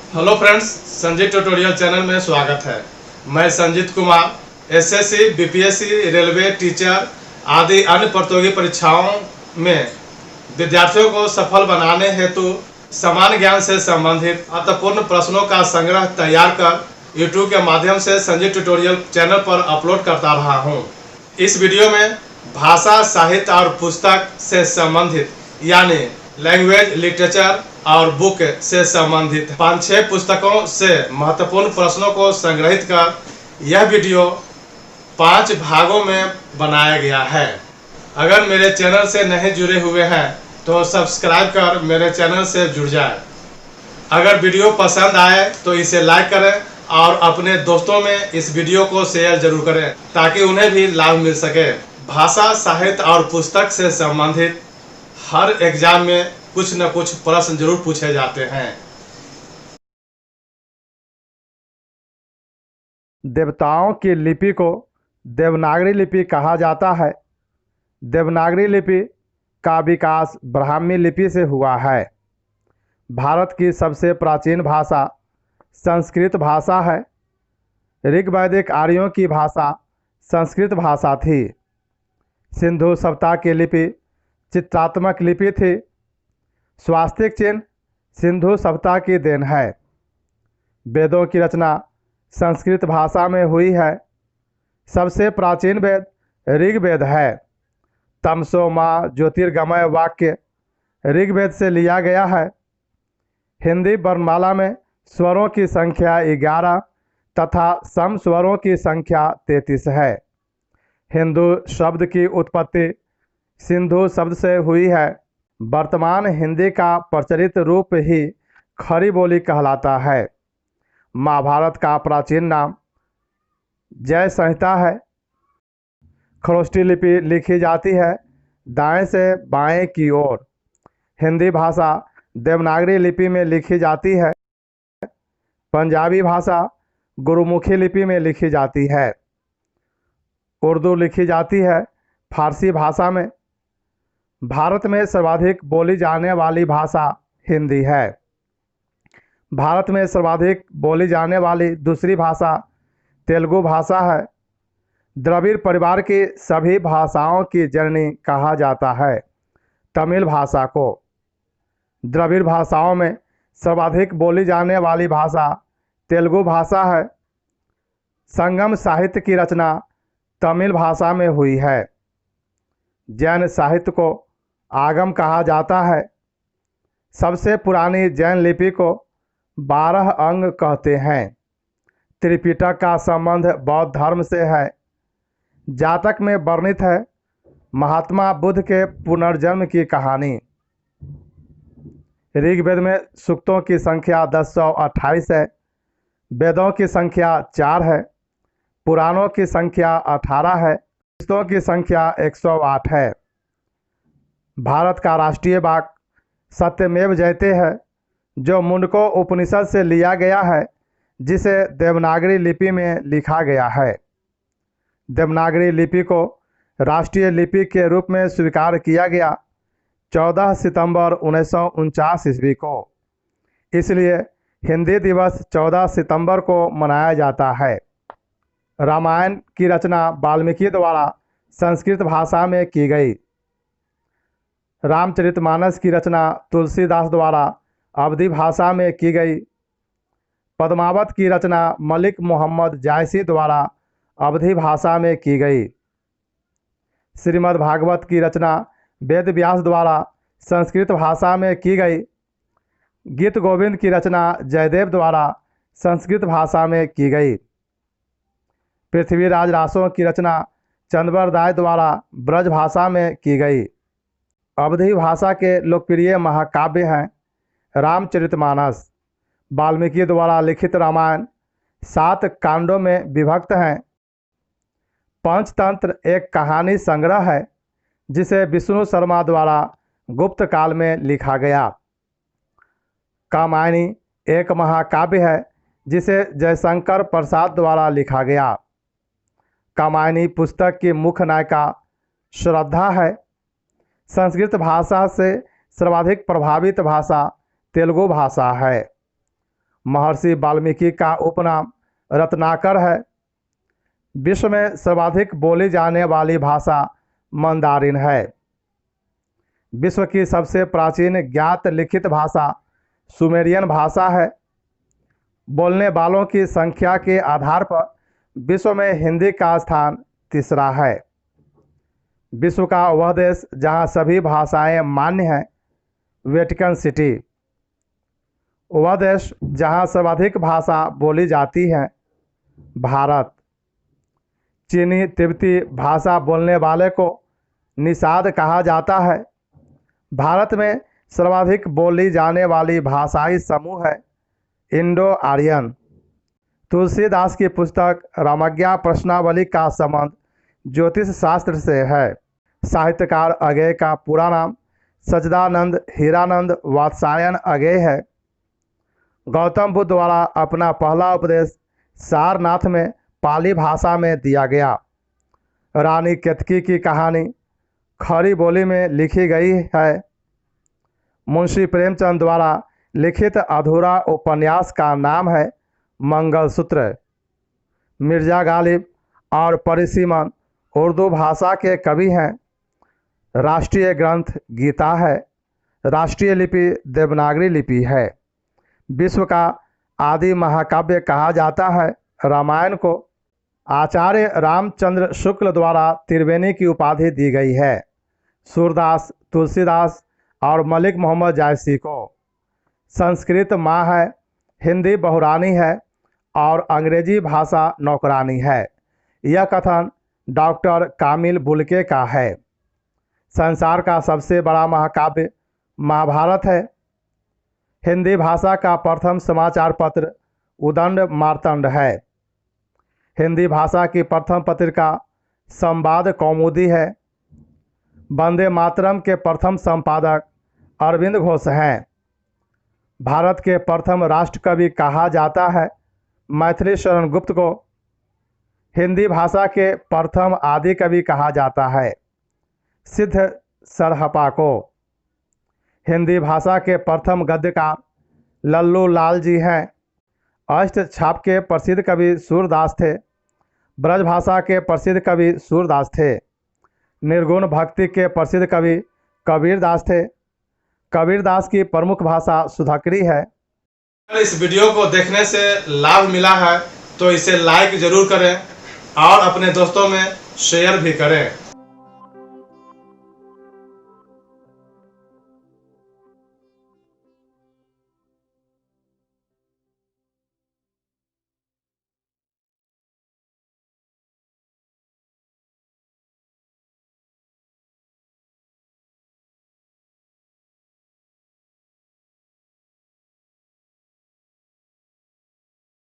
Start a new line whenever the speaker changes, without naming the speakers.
Hello friends, Sanjeet tutorial channel में स्वागत है। मैं Sanjeet Kumar SSC, BPSC, railway, teacher आदि अन्य प्रतियोगी परीक्षाओं में विद्यार्थियों को सफल बनाने हेतु सामान्य ज्ञान से संबंधित महत्वपूर्ण प्रश्नों का संग्रह तैयार कर यूट्यूब के माध्यम से संजीत ट्यूटोरियल चैनल पर अपलोड करता रहा हूँ। इस वीडियो में भाषा, साहित्य और पुस्तक से संबंधित यानी लैंग्वेज, लिटरेचर और बुक से संबंधित 5-6 पुस्तकों से महत्वपूर्ण प्रश्नों को संग्रहित कर यह वीडियो 5 भागों में बनाया गया है। अगर मेरे चैनल से नहीं जुड़े हुए हैं तो सब्सक्राइब कर मेरे चैनल से जुड़ जाए। अगर वीडियो पसंद आए तो इसे लाइक करें और अपने दोस्तों में इस वीडियो को शेयर जरूर करें ताकि उन्हें भी लाभ मिल सके। भाषा, साहित्य और पुस्तक से संबंधित हर एग्जाम में कुछ न कुछ प्रश्न जरूर पूछे जाते हैं।
देवताओं की लिपि को देवनागरी लिपि कहा जाता है। देवनागरी लिपि का विकास ब्राह्मी लिपि से हुआ है। भारत की सबसे प्राचीन भाषा संस्कृत भाषा है। ऋग्वैदिक आर्यों की भाषा संस्कृत भाषा थी। सिंधु सभ्यता की लिपि चित्रात्मक लिपि थी। स्वास्तिक चिन्ह सिंधु सभ्यता की देन है। वेदों की रचना संस्कृत भाषा में हुई है। सबसे प्राचीन वेद ऋग्वेद है। तमसो मां ज्योतिर्गमय वाक्य ऋग्वेद से लिया गया है। हिंदी वर्णमाला में स्वरों की संख्या 11 तथा सम स्वरों की संख्या 33 है। हिंदू शब्द की उत्पत्ति सिंधु शब्द से हुई है। वर्तमान हिंदी का प्रचलित रूप ही खड़ी बोली कहलाता है। महाभारत का प्राचीन नाम जय संहिता है। खरोष्ठी लिपि लिखी जाती है दाएं से बाएं की ओर। हिंदी भाषा देवनागरी लिपि में लिखी जाती है। पंजाबी भाषा गुरुमुखी लिपि में लिखी जाती है। उर्दू लिखी जाती है फारसी भाषा में। भारत में सर्वाधिक बोली जाने वाली भाषा हिंदी है। भारत में सर्वाधिक बोली जाने वाली दूसरी भाषा तेलुगु भाषा है। द्रविड़ परिवार की सभी भाषाओं की जननी कहा जाता है तमिल भाषा को। द्रविड़ भाषाओं में सर्वाधिक बोली जाने वाली भाषा तेलुगु भाषा है। संगम साहित्य की रचना तमिल भाषा में हुई है। जैन साहित्य को आगम कहा जाता है। सबसे पुरानी जैन लिपि को 12 अंग कहते हैं। त्रिपिटक का संबंध बौद्ध धर्म से है। जातक में वर्णित है महात्मा बुद्ध के पुनर्जन्म की कहानी। ऋग्वेद में सूक्तों की संख्या 1028 है। वेदों की संख्या 4 है। पुराणों की संख्या 18 है। पुस्तकों की संख्या 108 है। भारत का राष्ट्रीय वाक्य सत्यमेव जयते है जो मुंडको उपनिषद से लिया गया है जिसे देवनागरी लिपि में लिखा गया है। देवनागरी लिपि को राष्ट्रीय लिपि के रूप में स्वीकार किया गया 14 सितंबर 1949 ईस्वी को। इसलिए हिंदी दिवस 14 सितंबर को मनाया जाता है। रामायण की रचना वाल्मीकि द्वारा संस्कृत भाषा में की गई। रामचरितमानस की रचना तुलसीदास द्वारा अवधी भाषा में की गई। पद्मावत की रचना मलिक मोहम्मद जायसी द्वारा अवधी भाषा में की गई। श्रीमद् भागवत की रचना वेद व्यास द्वारा संस्कृत भाषा में की गई। गीत गोविंद की रचना जयदेव द्वारा संस्कृत भाषा में की गई। पृथ्वीराज रासों की रचना चंद्रवर राय द्वारा ब्रज भाषा में की गई। अवधी भाषा के लोकप्रिय महाकाव्य हैं रामचरितमानस। वाल्मीकि द्वारा लिखित रामायण 7 कांडों में विभक्त हैं। पंचतंत्र एक कहानी संग्रह है जिसे विष्णु शर्मा द्वारा गुप्त काल में लिखा गया। कामायनी एक महाकाव्य है जिसे जयशंकर प्रसाद द्वारा लिखा गया। कामायनी पुस्तक की मुख्य नायिका श्रद्धा है। संस्कृत भाषा से सर्वाधिक प्रभावित भाषा तेलुगु भाषा है। महर्षि वाल्मीकि का उपनाम रत्नाकर है। विश्व में सर्वाधिक बोली जाने वाली भाषा मंदारिन है। विश्व की सबसे प्राचीन ज्ञात लिखित भाषा सुमेरियन भाषा है। बोलने वालों की संख्या के आधार पर विश्व में हिंदी का स्थान तीसरा है। विश्व का वह देश जहां सभी भाषाएं मान्य हैं, वेटिकन सिटी। वह देश जहां सर्वाधिक भाषा बोली जाती है, भारत। चीनी तिब्बती भाषा बोलने वाले को निषाद कहा जाता है। भारत में सर्वाधिक बोली जाने वाली भाषाई समूह है इंडो आर्यन। तुलसीदास की पुस्तक रामज्ञा प्रश्नावली का संबंध ज्योतिष शास्त्र से है। साहित्यकार अगेय का पूरा नाम सच्चिदानंद हीरानंद वात्स्यायन अगेय है। गौतम बुद्ध द्वारा अपना पहला उपदेश सारनाथ में पाली भाषा में दिया गया। रानी केतकी की कहानी खड़ी बोली में लिखी गई है। मुंशी प्रेमचंद द्वारा लिखित अधूरा उपन्यास का नाम है मंगलसूत्र। मिर्जा गालिब और परिसीमन उर्दू भाषा के कवि हैं। राष्ट्रीय ग्रंथ गीता है। राष्ट्रीय लिपि देवनागरी लिपि है। विश्व का आदि महाकाव्य कहा जाता है रामायण को। आचार्य रामचंद्र शुक्ल द्वारा त्रिवेणी की उपाधि दी गई है सूरदास, तुलसीदास और मलिक मोहम्मद जायसी को। संस्कृत माँ है, हिंदी बहुरानी है और अंग्रेजी भाषा नौकरानी है। यह कथन डॉक्टर कामिल बुल्के का है। संसार का सबसे बड़ा महाकाव्य महाभारत है। हिंदी भाषा का प्रथम समाचार पत्र उदंड मार्तंड है। हिंदी भाषा की प्रथम पत्रिका संवाद कौमुदी है। वंदे मातरम के प्रथम संपादक अरविंद घोष हैं। भारत के प्रथम राष्ट्रकवि कहा जाता है मैथिली शरण गुप्त को। हिंदी भाषा के प्रथम आदि कवि कहा जाता है सिद्ध सरहपा को। हिंदी भाषा के प्रथम गद्यकार लल्लू लाल जी हैं। अष्ट छाप के प्रसिद्ध कवि सूरदास थे। ब्रजभाषा के प्रसिद्ध कवि सूरदास थे। निर्गुण भक्ति के प्रसिद्ध कवि कबीरदास थे। कबीरदास की प्रमुख भाषा सुधाकरी है।
अगर इस वीडियो को देखने से लाभ मिला है तो इसे लाइक जरूर करें और अपने दोस्तों में शेयर भी करें।